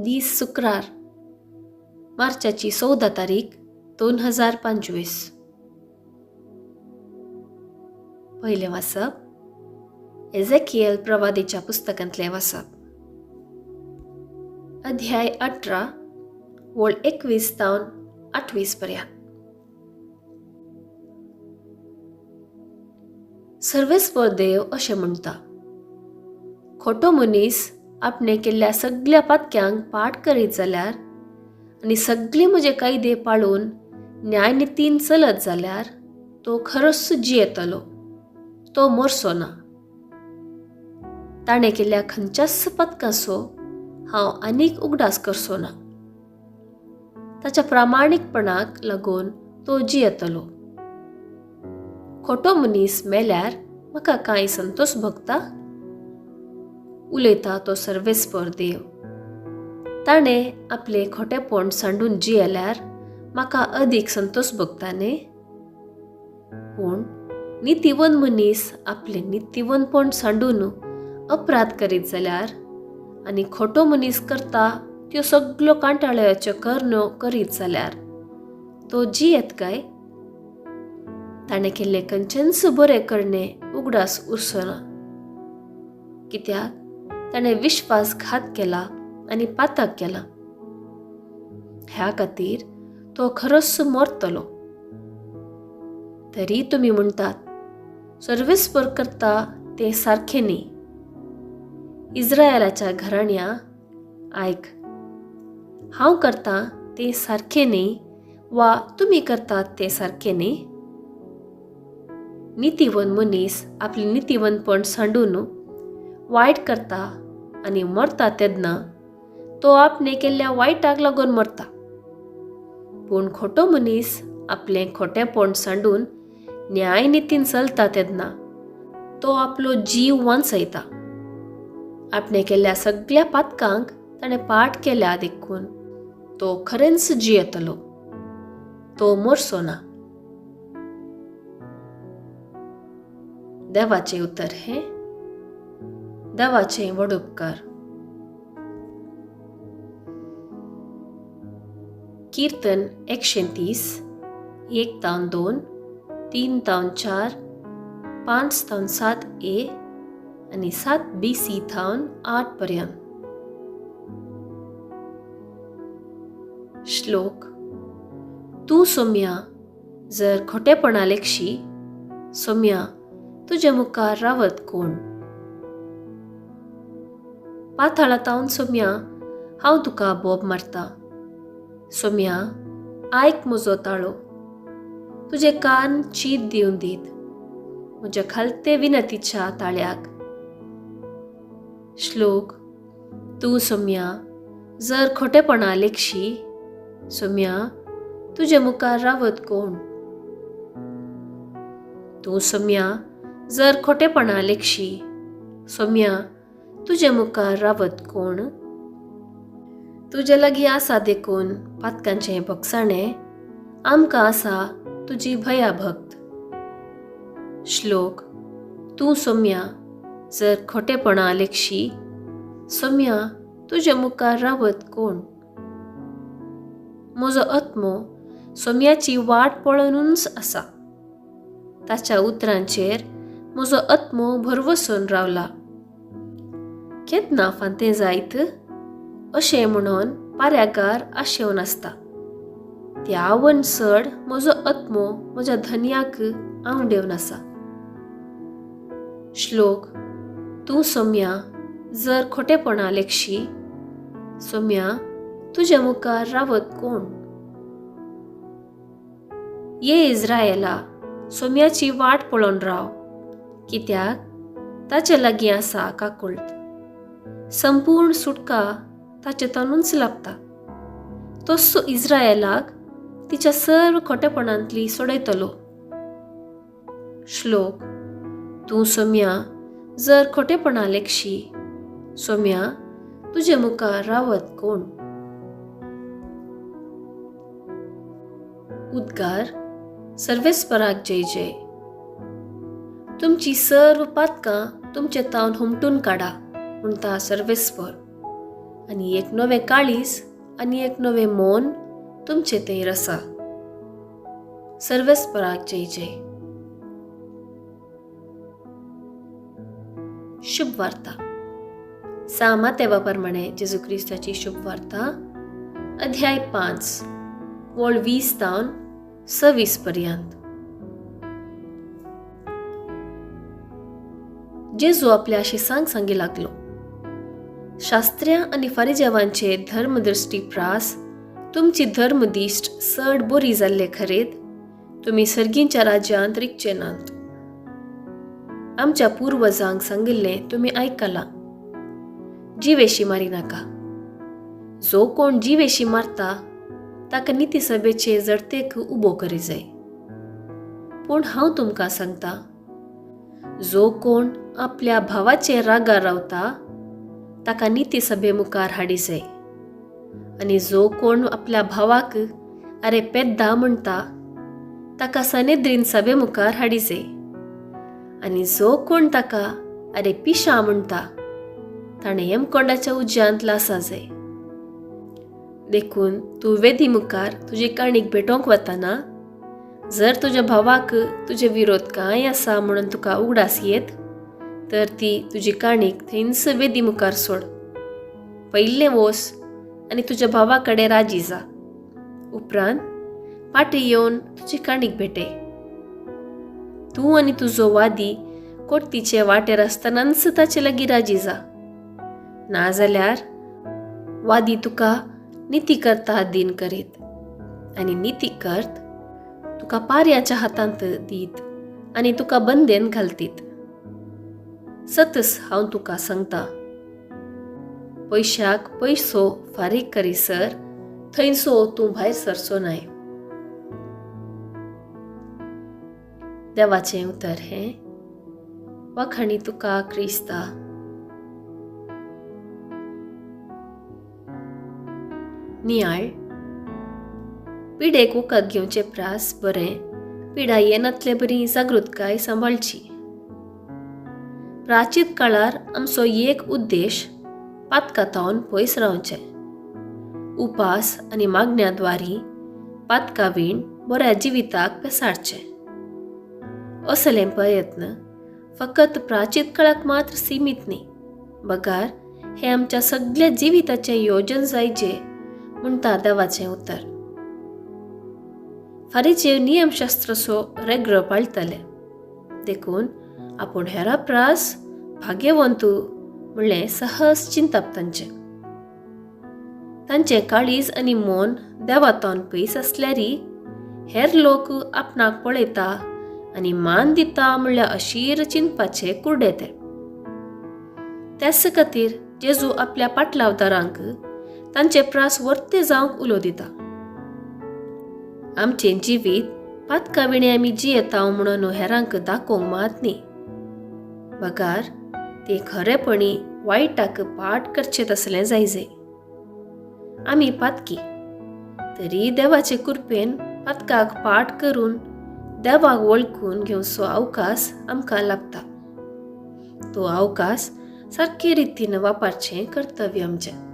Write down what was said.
दीस शुक्रार मार्चाची 14 तारीख 2025. पहिले वाचप एझेकिएल प्रवादीच्या पुस्तकांतले वाचप. अध्याय 18 ओळ 21 तावन 28 पर्यंत. सर्वेस्वर देव अशें म्हणटा, खोटो मनीस आपणे केल्ल्या सगळ्या पातक्यांक पाठ करीत जाल्यार आनी सगळे म्हजे कायदे पाळून न्यायनितीन चलत जाल्यार तो खरोच जियेतलो, तो मरचो ना. ताणें केल्ल्या खंयच्याच पथकाचो हांव आनीक उगडास करचो ना. ताच्या प्रामाणीकपणाक लागून तो जियेतलो. खोटो मनीस मेल्यार म्हाका कांय संतोश भोगता? उलयता तो सर्वेस्वर देव. ताणें आपले खोटेपण सांडून जियेल्यार म्हाका अदीक संतोश भोगता न्ही. पूण नितीवन मनीस आपले नितीवनपण सांडून अपराध करीत जाल्यार आनी खोटो मनीस करता त्यो सगळ्यो कांटाळ्याच्यो कर्ण्यो करीत जाल्यार तो जियेत काय? ताणें केल्ले खंयचेंच बरें करणे उगडास उरचो ना. कित्याक ताणें विश्वासघात केला आनी पातक केला. ह्या खातीर तो खरोच मरतलो. तरी तुमी म्हणटात, सर्वेस्वर करता तें सारखें न्ही. इस्रायेलाच्या घराण्या, आयक. हांव करतां तें सारखें न्ही वा तुमी करतात तें सारखें न्ही? नितीवन मनीस आपलें नितीवनपण सांडून वायट करता आनी मरता तेन्ना तो आपणे केल्ल्या वायटाक लागून मरता. पूण खोटो मनीस आपलें खोटेपण सांडून न्यायनितीन चलता तेन्ना तो आपलो जीव वांचयता. आपणे केल्ल्या सगळ्या पातकांक ताणें पाठ केल्या देखून तो खरेंच जियेतलो, तो मरचो ना. देवाचें उतर हें. देवाचें व्हड उपकार. कीर्तन 130 1 तावन 2 3 तावन 4 5 तावन 7 ए आनी 7 BC थावन 8 पर्यंत. श्लोक. तूं सोम्या जर खोटेपणा लेखशी, सोम्या तुजे मुखार रावत कोण? पाताळांतावन सोम्या हांव तुका बोब मारता. सोम्या आयक म्हजो ताळो. तुजे कान चीत दिवन दीत म्हज्या खालते विनतीच्या ताळ्याक. श्लोक. तूं सोम्या जर खोटेपणा लेखशी, सोम्या तुजे मुखार रावत कोण? तूं सोम्या जर खोटेपणा लेखशी, सोम्या तुजे मुखार रावत कोण? तुजे लागीं आसा देखून पातकांचें भोगसाणें, आमकां आसा तुजी भयाभक्त. श्लोक. तूं सोम्या जर खोटेपणा लेखशी, सोम्या तुजे मुखार रावत कोण? म्हजो आत्मो सोम्याची वाट पळोवनूच आसा. ताच्या उतरांचेर म्हजो आत्मो भरवसून रावला. केन्ना फांतें जायत अशें म्हणून पाऱ्यागार आशेवन आसता. त्या वनसड म्हजो आत्मो म्हज्या धन्याक आवंडेवन आसा. श्लोक. तूं सोम्या जर खोटेपणा लेखशी, सोम्या तुजे मुखार रावत कोण? ये इस्रायेला, सोम्याची वाट पळोवन राव, कित्याक ताचे लागीं आसा काकुळट. संपूर्ण सुटका ताचे तनूच लाभता. तसो इस्रायेलाक तिच्या सर्व खोटेपणांतली सोडयतलो. श्लोक. तूं सोम्या जर खोटेपणा लेखशी, सोम्या तुजे मुखार रावत कोण? उद्गार. सर्वेस्पराक जय जय. तुमची सर्व पातकां तुमचे तावन हुमटून काडा म्हणटा सर्वेस्वर. आनी एक नवें काळीज आनी एक नवें मौन तुमचे थंय आसा. सर्वेस्पराक जय जय. शुभ वार्ता. मातेवाप्रमाणे जेजू क्रिस्ताची शुभ वार्ता अध्याय 5 वळ 20 तावन 26 पर्यंत. जेजू आपल्या शिसांक सांगी लागलो, शास्त्र्यां आनी फारिजेवांचे धर्मदृश्टी प्रास तुमची धर्मदिश्ट चड बरी जाल्ले खरेत तुमी सर्गींच्या राज्यांत रिगचे नात. आमच्या पुर्वजांक सांगिल्लें तुमी आयकलां, जिवेशी मारी नाका. जो कोण जिवेशी मारता ताका नितीसभेचे जडतेक उबो करी जाय. पूण हांव तुमकां सांगता, जो कोण आपल्या भावाचे रागार रावता ताका नितीसभे मुखार हाडी जाय. आनी जो कोण आपल्या भावाक आरे पेद्दा म्हणटा ताका सनेद्रीन सभे मुखार हाडी जाय. आनी जो कोण ताका आरे पिशा म्हणटा ताणें यमकोंडाच्या उज्यांत लासा जाय. देखून तूं वेदी मुखार तुजी काणीक भेटोवंक वताना जर तुज्या भावाक तुजे विरोध कांय आसा म्हणून तुका उगडास येत तर ती तुजी काणीक थंयच वेदी मुखार सोड. पयलें वोस आनी तुज्या भावा कडेन राजी जा. उपरांत फाटीं येवन तुजी काणीक भेटय. तूं आनी तुजो वादी कोर्तीचे वाटेर आसतनाच ताचे लागीं राजी जा. नाजाल्यार वादी तुका नितीकर्ता हातीन करीत आनी नितीकर्त तुका पार्याच्या हातांत दीत आनी तुका बंदेन घालतीत. सतस हांव तुका सांगता, पयशाक पयसो फारीक करीसर थंयसो तूं भायर सरचो न्हय. देवाचें उतर हें. वखाणी तुका क्रिस्ता. नियाळ. पिडेक वखद घेवचे प्रास बरें, पिडा येनातले बरी जागृतकाय सांबाळची. प्राचीन काळार आमचो एक उद्देश पातकातावन पयस रावचें. उपास आनी मागण्यांद्वारी पातकावीण बऱ्या जिविताक पेसाडचें. असले प्रयत्न फकत प्राचीन काळाक मात्र सीमित न्ही, बगार हे आमच्या सगळ्या जिविताचें योजन जायचे म्हणटा देवाचें उतर. फारीचे नियमशास्त्रचो रेगरो पाळटले. देखून आपूण हेरा प्रास भाग्यवंतू म्हणलें सहज चिंतप तांचें काळीज आनी मौन देवातावन पयस आसल्यारी हेर लोक आपणाक पळयता आनी मान दिता म्हणल्यार अशीर चिंतपाचे कुर्डे ते. त्याच खातीर जेजू आपल्या पाटलावदारांक तांचे प्रास वर्ते जावंक उलो दिता. आमचें जिवीत पातकाविणे आमी जियेता म्हणून हेरांक दाखोवंक मात न्ही, बगार ते खरेपणी वायटाक पाट करचें तसलें जायजे. आमी पातकी तरी देवाचे कृपेन पातकाक पाट करून देवाक वळखून घेवचो अवकाश आमकां लागता. तो अवकाश सारके रितीन वापरचें कर्तव्य आमचें.